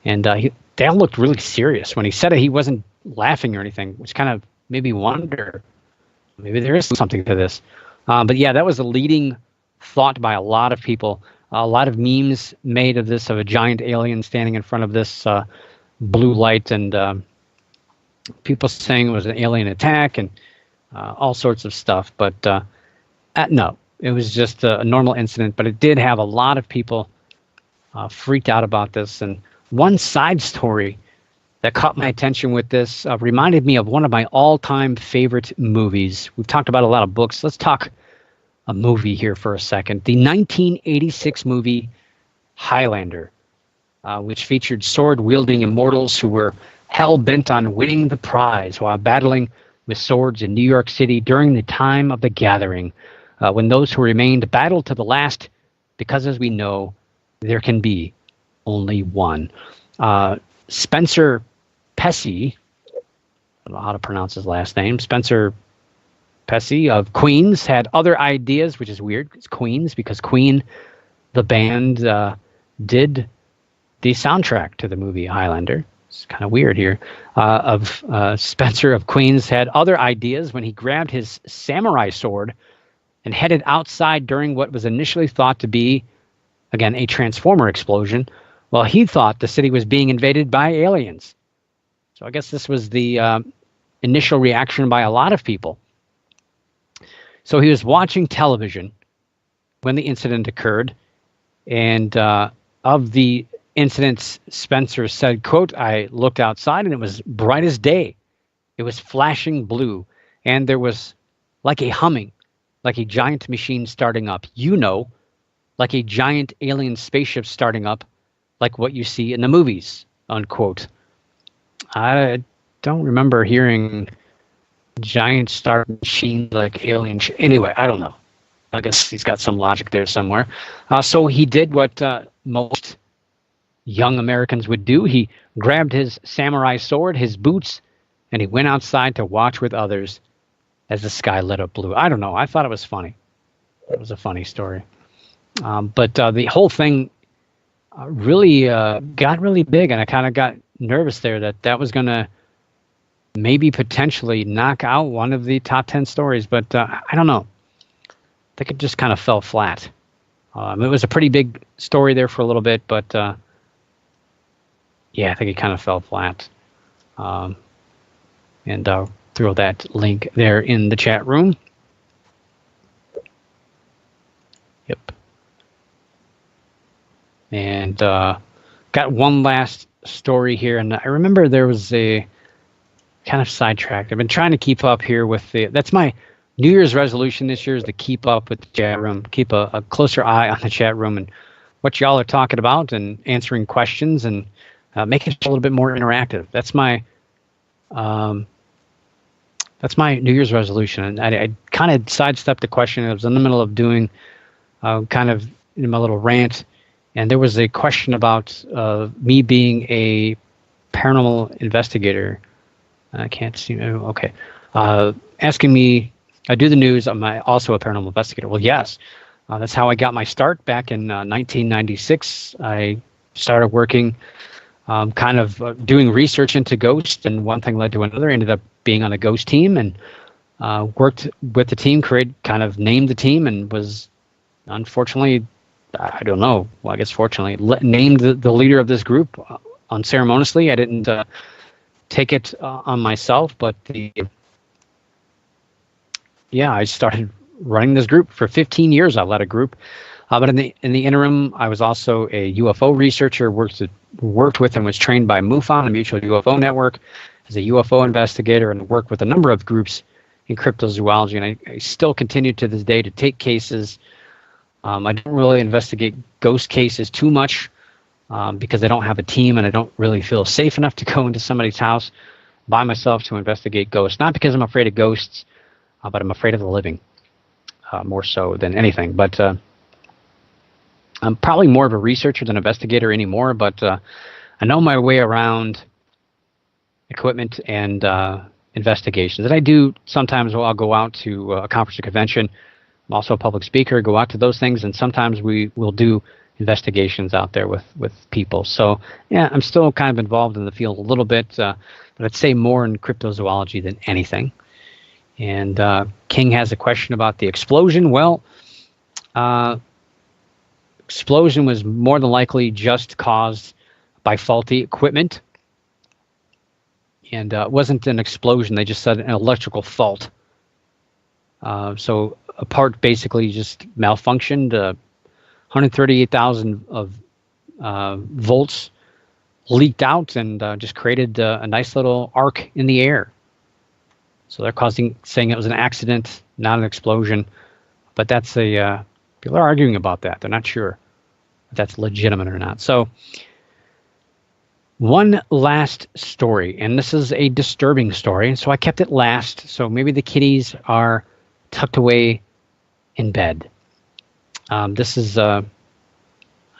And they all looked really serious. When he said it, he wasn't laughing or anything, which kind of made me wonder, maybe there is something to this. But yeah, that was a leading thought by a lot of people. A lot of memes made of this, of a giant alien standing in front of this blue light, and people saying it was an alien attack and all sorts of stuff. But no, it was just a normal incident, but it did have a lot of people freaked out about this. And one side story that caught my attention with this reminded me of one of my all-time favorite movies. We've talked about a lot of books. Let's talk a movie here for a second. The 1986 movie Highlander, which featured sword-wielding immortals who were hell-bent on winning the prize while battling with swords in New York City during the time of the Gathering, when those who remained battled to the last, because as we know, there can be only one. Spencer Pesci, I don't know how to pronounce his last name, Spencer Pesci of Queens, had other ideas, which is weird. It's Queens because Queen, the band, did the soundtrack to the movie Highlander. It's kind of weird here. Spencer of Queens had other ideas when he grabbed his samurai sword and headed outside during what was initially thought to be, again, a transformer explosion. Well, he thought the city was being invaded by aliens. So I guess this was the initial reaction by a lot of people. So he was watching television when the incident occurred, and of the incidents, Spencer said, quote, "I looked outside and it was bright as day. It was flashing blue, and there was like a humming, like a giant machine starting up, like a giant alien spaceship starting up, like what you see in the movies," unquote. I don't remember hearing giant star machine like alien. Anyway, I don't know. I guess he's got some logic there somewhere. So he did what most young Americans would do. He grabbed his samurai sword, his boots, and he went outside to watch with others as the sky lit up blue. I don't know. I thought it was funny. It was a funny story. But the whole thing really got really big, and I kind of got nervous there that was going to maybe potentially knock out one of the top 10 stories, but I don't know. I think it just kind of fell flat. It was a pretty big story there for a little bit, but yeah, I think it kind of fell flat. And I'll throw that link there in the chat room. Yep. And got one last story here, and I remember there was a kind of sidetracked. I've been trying to keep up here with that's my New Year's resolution this year, is to keep up with the chat room, keep a closer eye on the chat room and what y'all are talking about, and answering questions, and making it a little bit more interactive. That's my New Year's resolution. And I kind of sidestepped the question. I was in the middle of doing kind of in my little rant, and there was a question about me being a paranormal investigator. I can't see. Okay. Asking me, I do the news. Am I also a paranormal investigator? Well, yes. That's how I got my start back in 1996. I started working, kind of doing research into ghosts, and one thing led to another. Ended up being on a ghost team, and worked with the team, kind of named the team, and was unfortunately, I don't know, well, I guess fortunately, named the leader of this group unceremoniously. I didn't take it on myself, but I started running this group for 15 years. I led a group, but in the interim, I was also a UFO researcher. Worked with and was trained by MUFON, the Mutual UFO Network, as a UFO investigator, and worked with a number of groups in cryptozoology. And I still continue to this day to take cases. I don't really investigate ghost cases too much because I don't have a team, and I don't really feel safe enough to go into somebody's house by myself to investigate ghosts. Not because I'm afraid of ghosts, but I'm afraid of the living, more so than anything. But I'm probably more of a researcher than investigator anymore, but I know my way around equipment and investigations. And I do sometimes, I'll go out to a conference or convention. I'm also a public speaker, go out to those things, and sometimes we will do investigations out there with people. So yeah, I'm still kind of involved in the field a little bit, but I'd say more in cryptozoology than anything. And King has a question about the explosion. Well, explosion was more than likely just caused by faulty equipment. And it wasn't an explosion. They just said an electrical fault. So a part basically just malfunctioned. 138,000 of volts leaked out, and just created a nice little arc in the air. So they're saying it was an accident, not an explosion. But that's people are arguing about that. They're not sure if that's legitimate or not. So one last story, and this is a disturbing story, and so I kept it last. So maybe the kitties are tucked away in bed. This is, I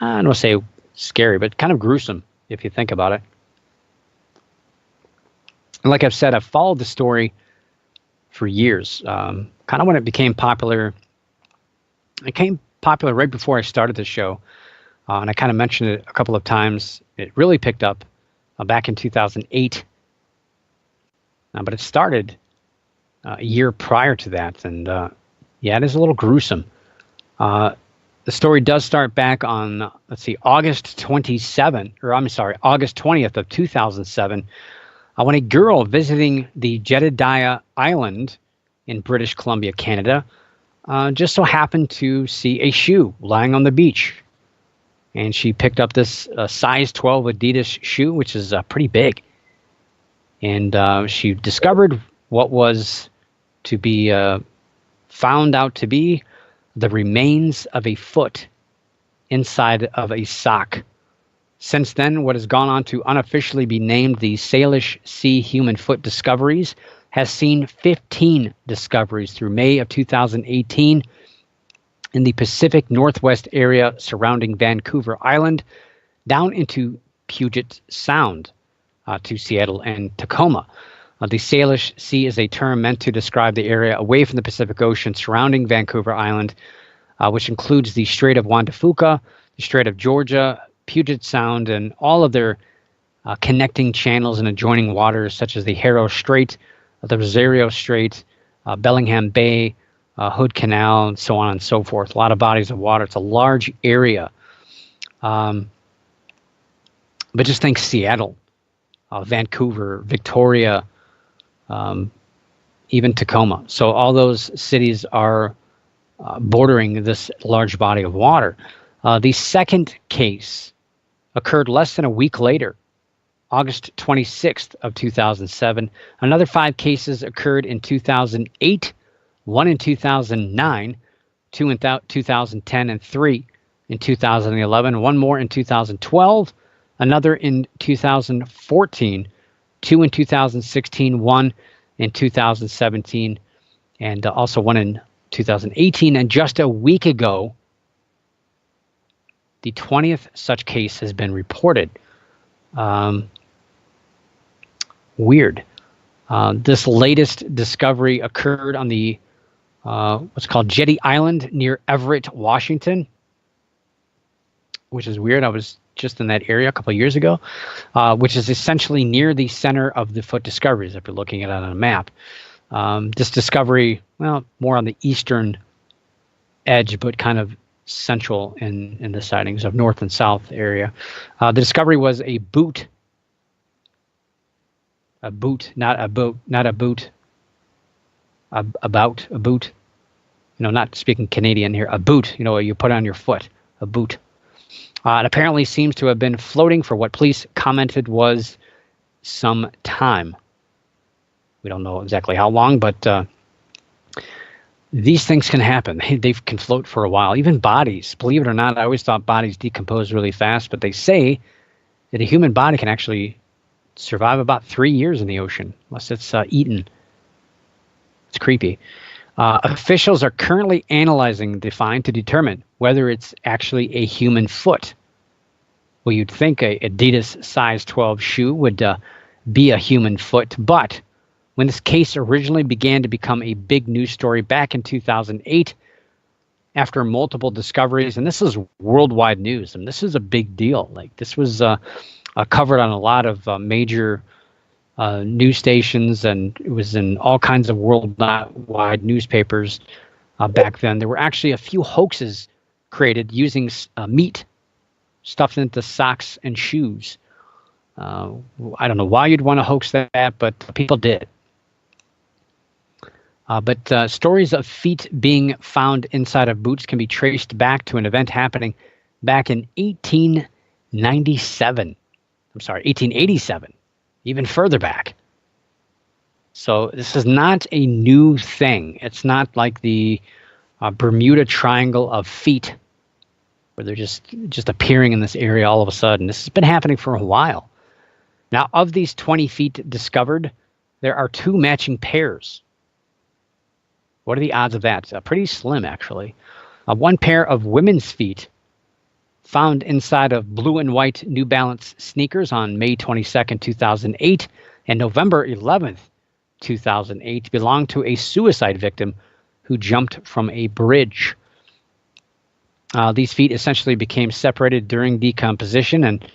don't want to say scary, but kind of gruesome if you think about it. And like I've said, I've followed the story for years. Kind of when it became popular. It became popular right before I started the show, and I kind of mentioned it a couple of times. It really picked up back in 2008, but it started a year prior to that, and yeah, it is a little gruesome. The story does start back on, August 20th of 2007, when a girl visiting the Jedediah Island in British Columbia, Canada, just so happened to see a shoe lying on the beach. And she picked up this size 12 Adidas shoe, which is pretty big. And she discovered what was to be found out to be the remains of a foot inside of a sock. Since then, what has gone on to unofficially be named the Salish Sea Human Foot Discoveries has seen 15 discoveries through May of 2018 in the Pacific Northwest area surrounding Vancouver Island, down into Puget Sound to Seattle and Tacoma. The Salish Sea is a term meant to describe the area away from the Pacific Ocean surrounding Vancouver Island, which includes the Strait of Juan de Fuca, the Strait of Georgia, Puget Sound, and all of their connecting channels and adjoining waters, such as the Haro Strait, the Rosario Strait, Bellingham Bay, Hood Canal, and so on and so forth. A lot of bodies of water. It's a large area. But just think Seattle, Vancouver, Victoria, even Tacoma. So all those cities are bordering this large body of water. The second case occurred less than a week later, August 26th of 2007. Another 5 cases occurred in 2008, 1 in 2009, 2 in 2010, and 3 in 2011. One more in 2012, another in 2014, 2 in 2016, 1 in 2017, and also 1 in 2018. And just a week ago, the 20th such case has been reported. Weird. This latest discovery occurred on the what's called Jetty Island near Everett, Washington, which is weird. I was just in that area a couple of years ago, which is essentially near the center of the Foot discoveries, if you're looking at it on a map. This discovery, well, more on the eastern edge, but kind of central in the sightings of north and south area. The discovery was a boot, not a boat, about a boot. Not speaking Canadian here. A boot, you put on your foot, a boot. It apparently seems to have been floating for what police commented was some time. We don't know exactly how long, but these things can happen. They can float for a while. Even bodies, believe it or not, I always thought bodies decompose really fast, but they say that a human body can actually survive about 3 years in the ocean, unless it's eaten. It's creepy. Officials are currently analyzing the find to determine whether it's actually a human foot. Well, you'd think a Adidas size 12 shoe would be a human foot, but when this case originally began to become a big news story back in 2008, after multiple discoveries, and this is worldwide news, and this is a big deal. Like, this was covered on a lot of major news stations, and it was in all kinds of worldwide newspapers back then. There were actually a few hoaxes created using meat stuffed into socks and shoes. I don't know why you'd want to hoax that, but people did. But stories of feet being found inside of boots can be traced back to an event happening back in 1887, even further back. So this is not a new thing. It's not like the Bermuda Triangle of feet, where they're just appearing in this area all of a sudden. This has been happening for a while. Now, of these 20 feet discovered, there are 2 matching pairs. What are the odds of that? Pretty slim, actually. One pair of women's feet found inside of blue and white New Balance sneakers on May 22nd, 2008, and November 11th, 2008, belonged to a suicide victim who jumped from a bridge. These feet essentially became separated during decomposition and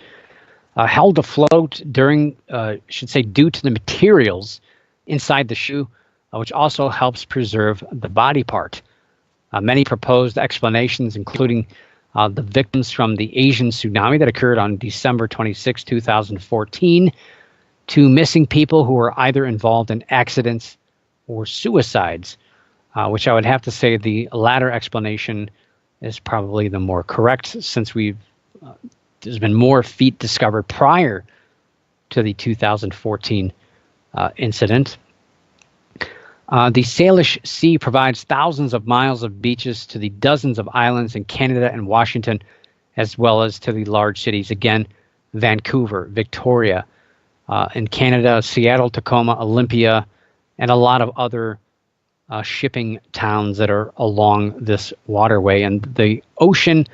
held afloat due to the materials inside the shoe, which also helps preserve the body part. Many proposed explanations, including the victims from the Asian tsunami that occurred on December 26, 2014, to missing people who were either involved in accidents or suicides, which I would have to say the latter explanation is probably the more correct, since there's been more feet discovered prior to the 2014 incident. The Salish Sea provides thousands of miles of beaches to the dozens of islands in Canada and Washington, as well as to the large cities, again, Vancouver, Victoria, in Canada, Seattle, Tacoma, Olympia, and a lot of other shipping towns that are along this waterway. And the ocean,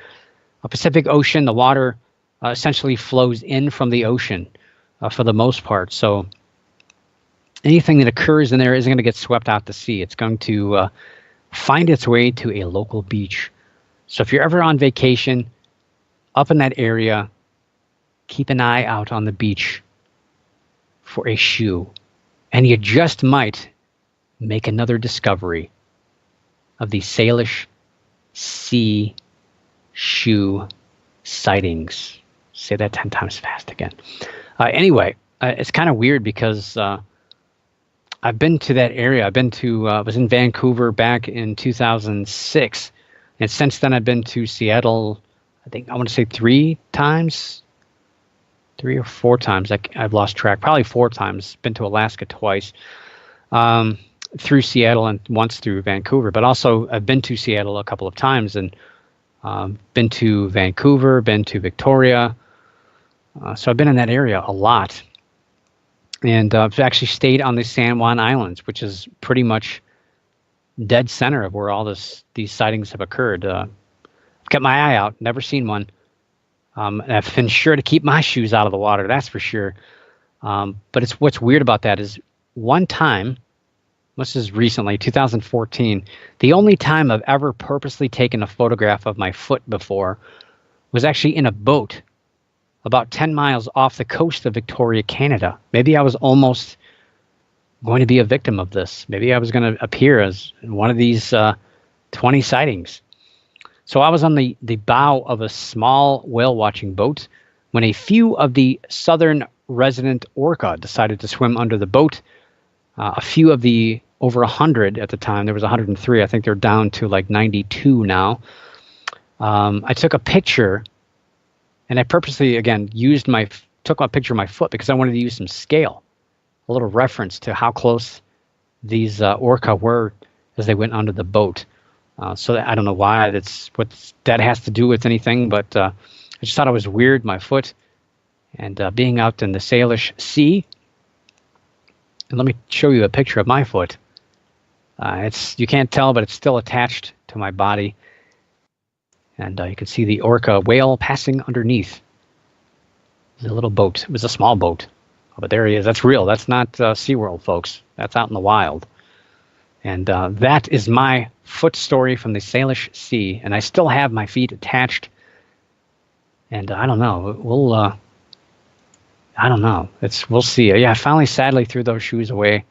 Pacific Ocean, the water essentially flows in from the ocean for the most part. So anything that occurs in there isn't going to get swept out to sea. It's going to find its way to a local beach. So if you're ever on vacation up in that area, keep an eye out on the beach for a shoe. And you just might make another discovery of the Salish Sea shoe sightings. Say that 10 times fast again. Anyway, it's kind of weird because I've been to that area. I was in Vancouver back in 2006. And since then, I've been to Seattle, I think I want to say 3 times, 3 or 4 times. I've lost track. Probably 4 times. Been to Alaska twice, through Seattle and once through Vancouver. But also I've been to Seattle a couple of times and been to Vancouver, been to Victoria. So I've been in that area a lot. And I've actually stayed on the San Juan Islands, which is pretty much dead center of where all these sightings have occurred. I've kept my eye out, never seen one. And I've been sure to keep my shoes out of the water, that's for sure. But what's weird about that is one time, this is recently, 2014, the only time I've ever purposely taken a photograph of my foot before was actually in a boat about 10 miles off the coast of Victoria, Canada. Maybe I was almost going to be a victim of this. Maybe I was going to appear as one of these 20 sightings. So I was on the bow of a small whale-watching boat when a few of the southern resident orca decided to swim under the boat. A few of the over 100 at the time, there was 103. I think they're down to like 92 now. I took a picture, and I purposely, again, took a picture of my foot because I wanted to use some scale, a little reference to how close these orca were as they went under the boat. So I don't know why what that has to do with anything, but I just thought it was weird, my foot, and being out in the Salish Sea. And let me show you a picture of my foot. You can't tell, but it's still attached to my body. And you can see the orca whale passing underneath. It was a little boat. It was a small boat. Oh, but there he is. That's real. That's not SeaWorld, folks. That's out in the wild. And that is my foot story from the Salish Sea. And I still have my feet attached. And I don't know. I don't know. We'll see. Yeah, I finally sadly threw those shoes away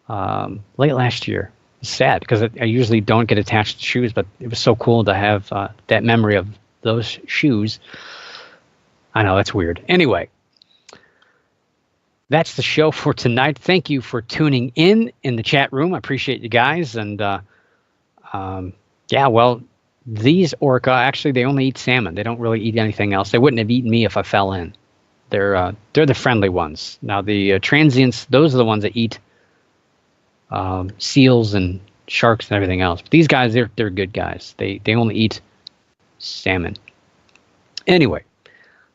late last year. It's sad because I usually don't get attached to shoes, but it was so cool to have that memory of those shoes. I know, that's weird. Anyway, that's the show for tonight. Thank you for tuning in the chat room. I appreciate you guys. And yeah, well, these orca, actually, they only eat salmon. They don't really eat anything else. They wouldn't have eaten me if I fell in. They're the friendly ones. Now, the transients, those are the ones that eat seals and sharks and everything else. But these guys, they're good guys. They only eat salmon. Anyway,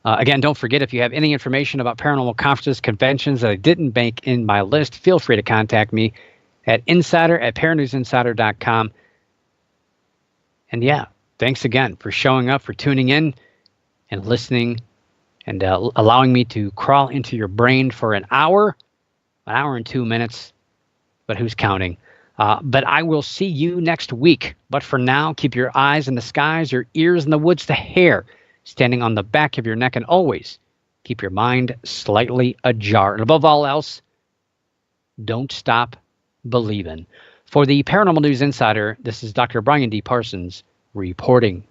again, don't forget, if you have any information about paranormal conferences, conventions that I didn't make in my list, feel free to contact me at insider@paranewsinsider.com. And yeah, thanks again for showing up, for tuning in and listening, and allowing me to crawl into your brain for an hour and 2 minutes. But who's counting? But I will see you next week. But for now, keep your eyes in the skies, your ears in the woods, the hair standing on the back of your neck, and always keep your mind slightly ajar. And above all else, don't stop believing. For the Paranormal News Insider, this is Dr. Brian D. Parsons reporting.